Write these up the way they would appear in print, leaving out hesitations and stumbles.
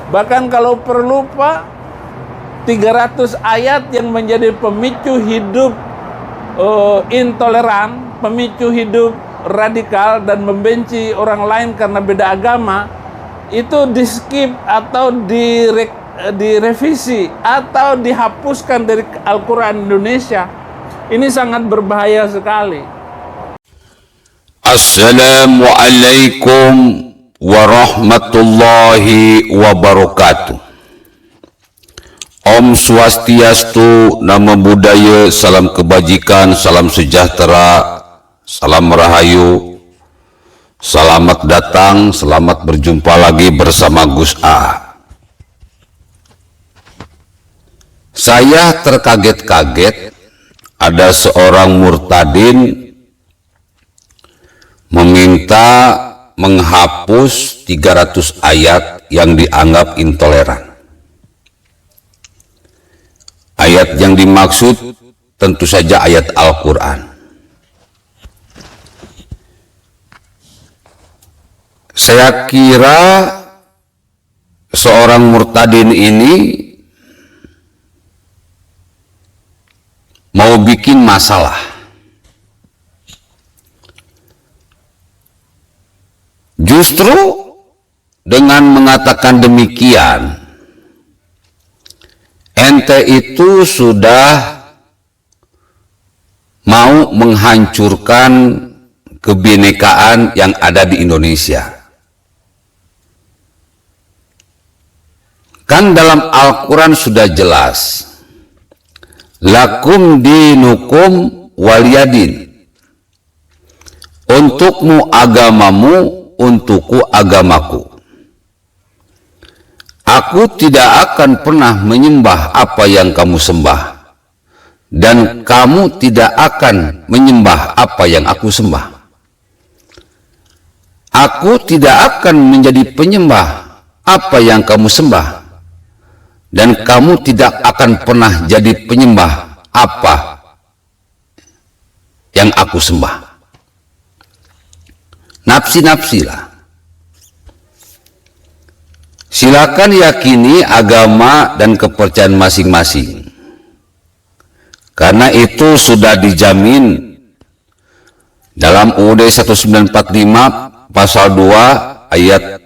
Bahkan kalau perlu Pak, 300 ayat yang menjadi pemicu hidup intoleran, pemicu hidup radikal dan membenci orang lain karena beda agama, itu di skip atau direvisi atau dihapuskan dari Al-Quran Indonesia. Ini sangat berbahaya sekali. Assalamualaikum warahmatullahi wabarakatuh. Om Swastiastu, Namo Buddhaya, salam kebajikan, salam sejahtera, salam rahayu, selamat datang, selamat berjumpa lagi bersama Gus A. Saya terkaget-kaget ada seorang murtadin meminta menghapus 300 ayat yang dianggap intoleran. Ayat yang dimaksud tentu saja ayat Al-Quran. Saya kira seorang murtadin ini mau bikin masalah. Justru dengan mengatakan demikian, ente itu sudah mau menghancurkan kebinekaan yang ada di Indonesia. Kan dalam Al-Quran sudah jelas, lakum dinukum waliyadin, untukmu agamamu, untukku agamaku. Aku tidak akan pernah menyembah apa yang kamu sembah, dan kamu tidak akan menyembah apa yang aku sembah. Aku tidak akan menjadi penyembah apa yang kamu sembah, dan kamu tidak akan pernah jadi penyembah apa yang aku sembah. Nafsi-nafsilah. Silakan yakini agama dan kepercayaan masing-masing, karena itu sudah dijamin dalam UUD 1945 pasal 2 ayat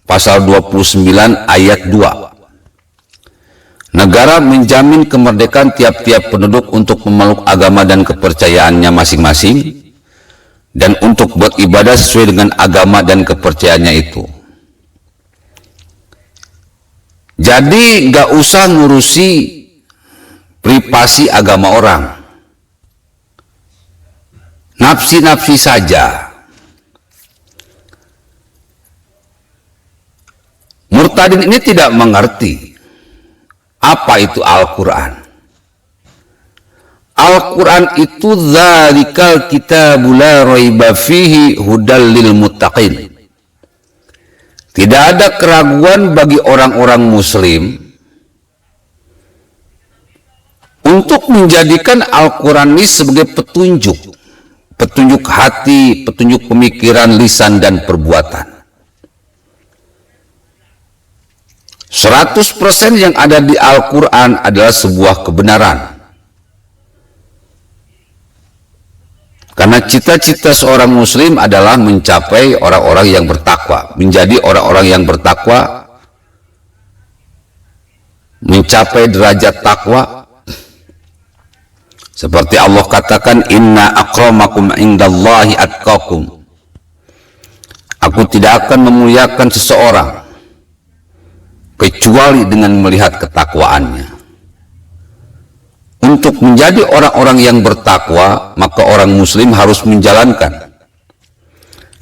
pasal 29 ayat 2. Negara menjamin kemerdekaan tiap-tiap penduduk untuk memeluk agama dan kepercayaannya masing-masing dan untuk beribadah sesuai dengan agama dan kepercayaannya itu. Jadi nggak usah ngurusi privasi agama orang. Nafsi-nafsi saja. Murtadin ini tidak mengerti apa itu Al-Quran. Al-Quran itu dzalikal kitabul la raiba fihi hudal lil muttaqin. Tidak ada keraguan bagi orang-orang muslim untuk menjadikan Al-Quran ini sebagai petunjuk. Petunjuk hati, petunjuk pemikiran, lisan, dan perbuatan. 100% yang ada di Al-Quran adalah sebuah kebenaran. Karena cita-cita seorang muslim adalah mencapai orang-orang yang bertakwa, menjadi orang-orang yang bertakwa, mencapai derajat takwa. Seperti Allah katakan, inna akramakum indallahi atqakum. Aku tidak akan memuliakan seseorang kecuali dengan melihat ketakwaannya. Untuk menjadi orang-orang yang bertakwa, maka orang muslim harus menjalankan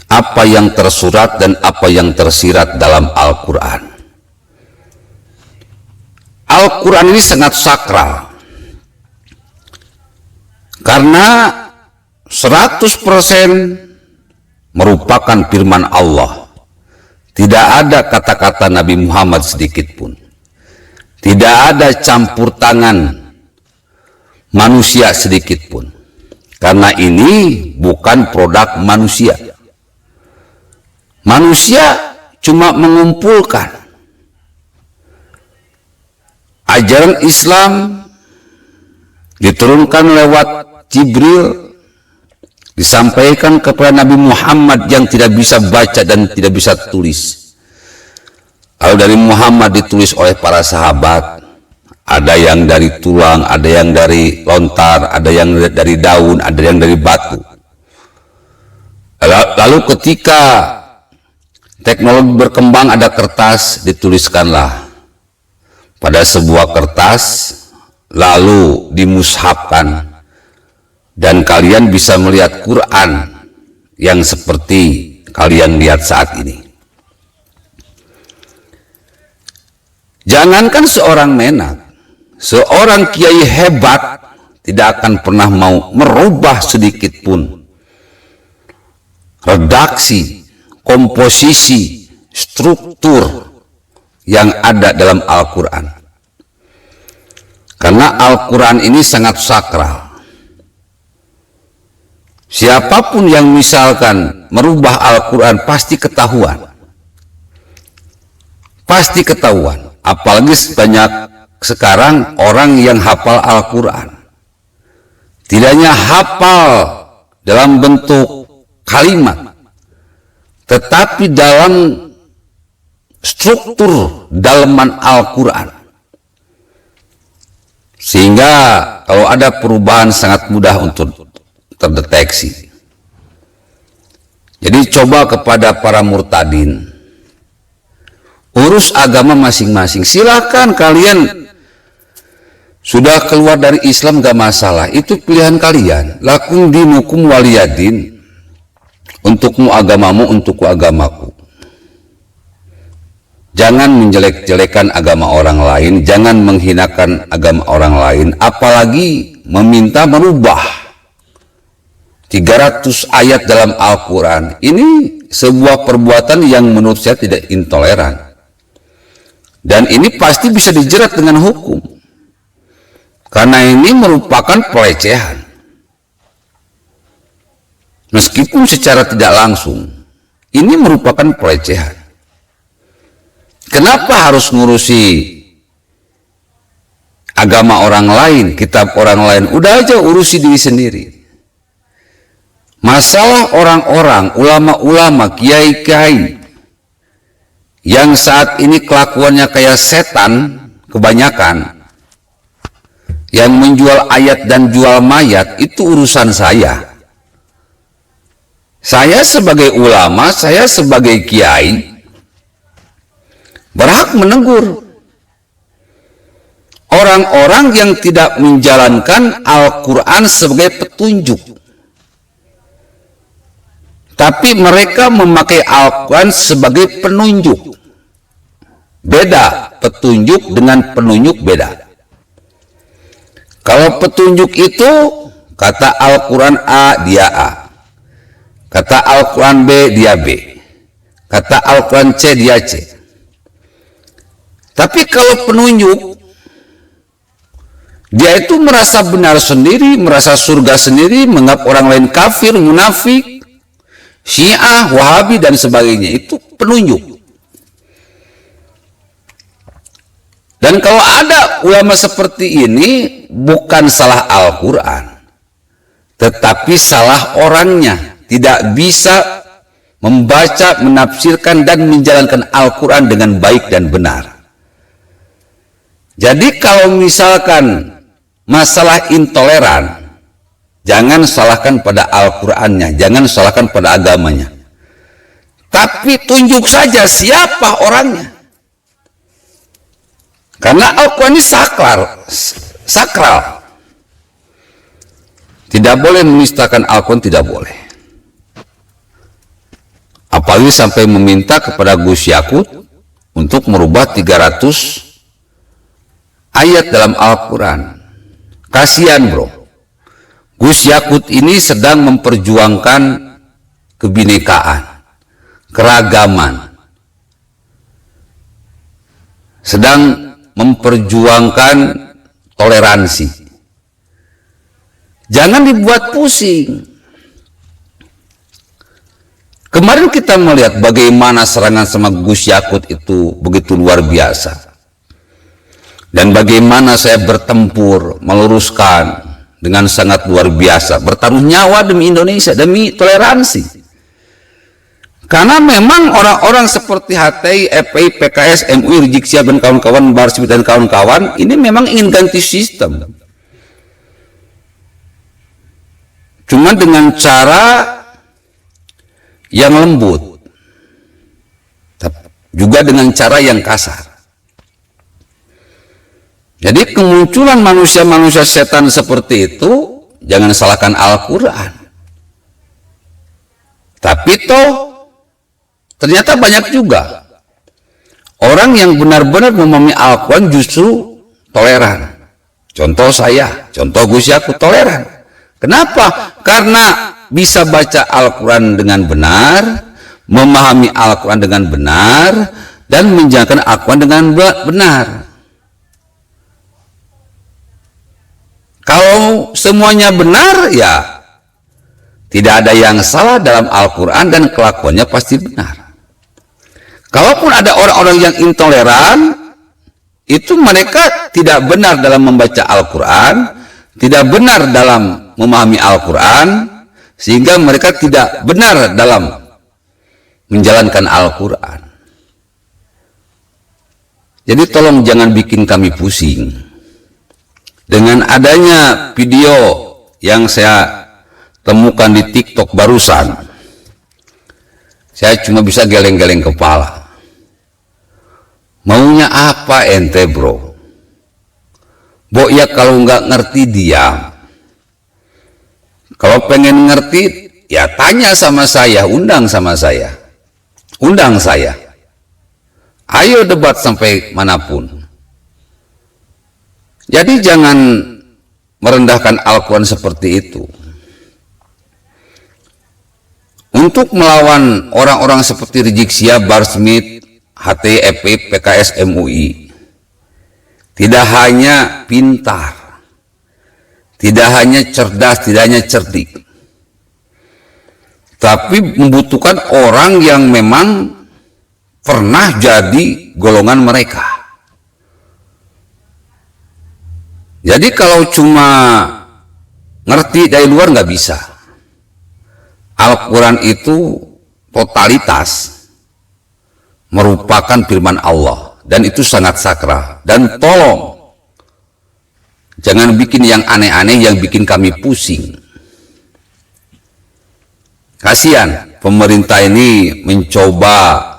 apa yang tersurat dan apa yang tersirat dalam Al-Quran. Al-Quran ini sangat sakral, karena 100% merupakan firman Allah. Tidak ada kata-kata Nabi Muhammad sedikit pun. Tidak ada campur tangan manusia sedikit pun, karena ini bukan produk manusia. Manusia cuma mengumpulkan ajaran Islam diturunkan lewat Jibril, disampaikan kepada Nabi Muhammad yang tidak bisa baca dan tidak bisa tulis. Kalau dari Muhammad ditulis oleh para sahabat, ada yang dari tulang, ada yang dari lontar, ada yang dari daun, ada yang dari batu. Lalu ketika teknologi berkembang, ada kertas, dituliskanlah pada sebuah kertas, lalu dimushafkan, dan kalian bisa melihat Quran yang seperti kalian lihat saat ini. Jangankan seorang menak, seorang kiai hebat tidak akan pernah mau merubah sedikit pun redaksi, komposisi, struktur yang ada dalam Al-Quran. Karena Al-Quran ini sangat sakral. Siapapun yang misalkan merubah Al-Quran pasti ketahuan. Pasti ketahuan. Apalagi banyak sekarang orang yang hafal Al-Quran. Tidak hanya hafal dalam bentuk kalimat, tetapi dalam struktur dalaman Al-Quran. Sehingga kalau ada perubahan sangat mudah untuk terdeteksi. Jadi coba kepada para murtadin, urus agama masing-masing. Silakan kalian sudah keluar dari Islam, gak masalah, itu pilihan kalian. Lakum dinukum waliyadin, untukmu agamamu, untukku agamaku. Jangan menjelek-jelekan agama orang lain, jangan menghinakan agama orang lain, apalagi meminta merubah 300 ayat dalam Al-Quran. Ini sebuah perbuatan yang menurut saya tidak intoleran. Dan ini pasti bisa dijerat dengan hukum. Karena ini merupakan pelecehan. Meskipun secara tidak langsung, ini merupakan pelecehan. Kenapa harus ngurusi agama orang lain, kitab orang lain? Udah aja urusi diri sendiri. Masalah orang-orang, ulama-ulama, kiai-kiai yang saat ini kelakuannya kayak setan kebanyakan, yang menjual ayat dan jual mayat, itu urusan saya. Saya sebagai ulama, saya sebagai kiai, berhak menegur orang-orang yang tidak menjalankan Al-Quran sebagai petunjuk, tapi mereka memakai Al-Quran sebagai penunjuk. Beda, petunjuk dengan penunjuk beda. Kalau petunjuk itu, kata Al-Quran A, dia A. Kata Al-Quran B, dia B. Kata Al-Quran C, dia C. Tapi kalau penunjuk, dia itu merasa benar sendiri, merasa surga sendiri, menganggap orang lain kafir, munafik, Syiah, Wahabi, dan sebagainya. Itu penunjuk. Dan kalau ada ulama seperti ini, bukan salah Al-Quran, tetapi salah orangnya. Tidak bisa membaca, menafsirkan, dan menjalankan Al-Quran dengan baik dan benar. Jadi kalau misalkan masalah intoleran, jangan salahkan pada Al-Qurannya, jangan salahkan pada agamanya. Tapi tunjuk saja siapa orangnya. Karena Al-Quran ini sakral. Tidak boleh menistakan Al-Quran, tidak boleh. Apalagi sampai meminta kepada Gus Yakut untuk merubah 300 ayat dalam Al-Quran. Kasihan bro, Gus Yakut ini sedang memperjuangkan kebinekaan, keragaman, sedang memperjuangkan toleransi. Jangan dibuat pusing. Kemarin kita melihat bagaimana serangan sama Gus Yakut itu begitu luar biasa. Dan bagaimana saya bertempur, meluruskan dengan sangat luar biasa, bertaruh nyawa demi Indonesia, demi toleransi. Karena memang orang-orang seperti HTI, FPI, PKS, MUI, Rizik Syihab dan kawan-kawan, Barsibit dan kawan-kawan, ini memang ingin ganti sistem. Cuma dengan cara yang lembut, juga dengan cara yang kasar. Jadi kemunculan manusia-manusia setan seperti itu, jangan salahkan Al-Quran. Tapi toh, ternyata banyak juga orang yang benar-benar memahami Al-Quran justru toleran. Contoh saya, contoh Gus Yakut toleran. Kenapa? Karena bisa baca Al-Quran dengan benar, memahami Al-Quran dengan benar, dan menjalankan Al-Quran dengan benar. Kalau semuanya benar, ya tidak ada yang salah dalam Al-Quran dan kelakuannya pasti benar. Kalaupun ada orang-orang yang intoleran, itu mereka tidak benar dalam membaca Al-Quran, tidak benar dalam memahami Al-Quran, sehingga mereka tidak benar dalam menjalankan Al-Quran. Jadi tolong jangan bikin kami pusing. Dengan adanya video yang saya temukan di TikTok barusan, saya cuma bisa geleng-geleng kepala. Maunya apa ente bro? Ya kalau nggak ngerti diam. Kalau pengen ngerti ya tanya sama saya, undang sama saya. Undang saya. Ayo debat sampai manapun. Jadi jangan merendahkan Al-Quran seperti itu. Untuk melawan orang-orang seperti Rizik Syihab, Barsibit, HTI, FPI, PKS, MUI, tidak hanya pintar, tidak hanya cerdas, tidak hanya cerdik, tapi membutuhkan orang yang memang pernah jadi golongan mereka. Jadi kalau cuma ngerti dari luar nggak bisa. Al-Quran itu totalitas merupakan firman Allah dan itu sangat sakral. Dan tolong jangan bikin yang aneh-aneh yang bikin kami pusing. Kasihan pemerintah ini mencoba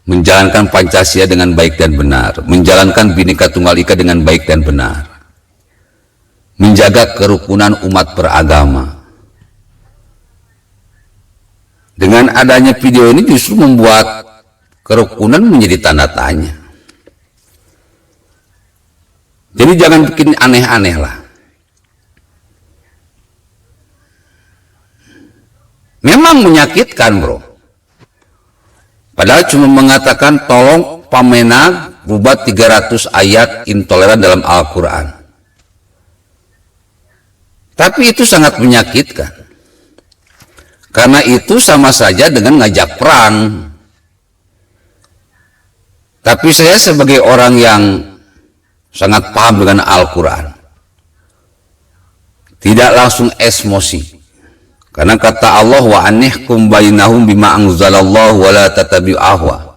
menjalankan Pancasila dengan baik dan benar, menjalankan Bhinneka Tunggal Ika dengan baik dan benar, menjaga kerukunan umat beragama. Dengan adanya video ini justru membuat kerukunan menjadi tanda tanya. Jadi jangan bikin aneh-aneh lah. Memang menyakitkan bro. Padahal cuma mengatakan tolong Pamenag rubah 300 ayat intoleran dalam Al-Quran. Tapi itu sangat menyakitkan. Karena itu sama saja dengan ngajak perang. Tapi saya sebagai orang yang sangat paham dengan Al-Quran, tidak langsung emosi. Karena kata Allah, wa anihkum bainahum bima anzalallahu wa la tatabi'u ahwa.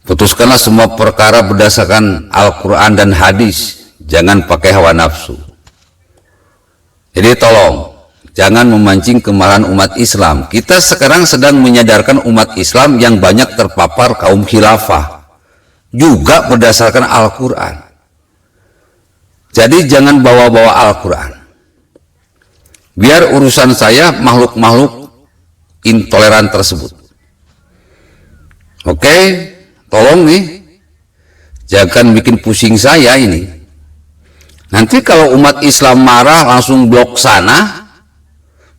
Putuskanlah semua perkara berdasarkan Al-Quran dan hadis, jangan pakai hawa nafsu. Jadi tolong jangan memancing kemarahan umat Islam. Kita sekarang sedang menyadarkan umat Islam yang banyak terpapar kaum khilafah juga berdasarkan Al-Quran. Jadi jangan bawa-bawa Al-Quran. Biar urusan saya makhluk-makhluk intoleran tersebut. Oke, tolong nih, jangan bikin pusing saya ini. Nanti kalau umat Islam marah langsung blok sana,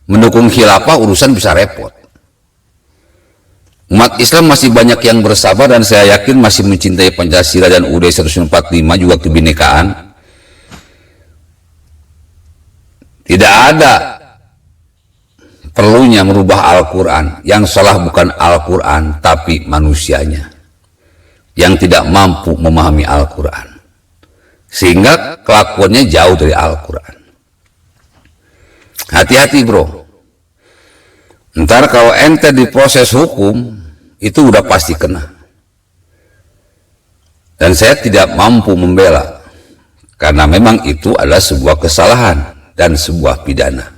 mendukung khilafah, urusan bisa repot. Umat Islam masih banyak yang bersabar dan saya yakin masih mencintai Pancasila dan UUD 145 juga kebinekaan. Tidak ada perlunya merubah Al-Quran. Yang salah bukan Al-Quran, tapi manusianya. yang tidak mampu memahami Al-Quran, sehingga kelakuannya jauh dari Al-Quran. Hati-hati bro, ntar kalau ente diproses hukum, itu udah pasti kena. Dan saya tidak mampu membela, karena memang itu adalah sebuah kesalahan dan sebuah pidana.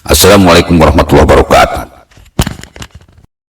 Assalamualaikum warahmatullahi wabarakatuh.